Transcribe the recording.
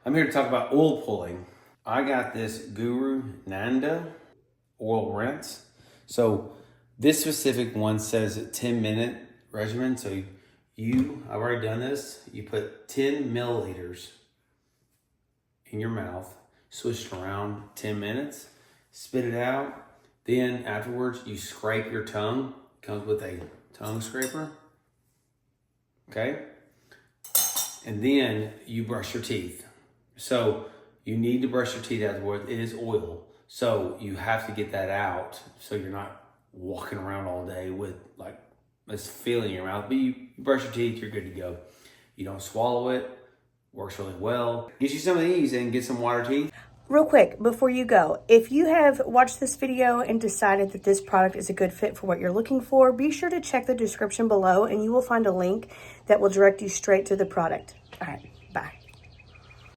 I'm here to talk about oil pulling. I got this GuruNanda oil rinse. So this specific one says a 10-minute regimen. So I've already done this. You put 10 milliliters in your mouth, switch it around 10 minutes, spit it out. Then afterwards, you scrape your tongue. It comes with a tongue scraper. Okay? And then you brush your teeth. So you need to brush your teeth afterwards. It is oil. So you have to get that out so you're not walking around all day with like this feeling in your mouth. But you brush your teeth, you're good to go. You don't swallow it. Works really well. Get you some of these and get some water teeth. Real quick, before you go, if you have watched this video and decided that this product is a good fit for what you're looking for, be sure to check the description below and you will find a link that will direct you straight to the product. All right.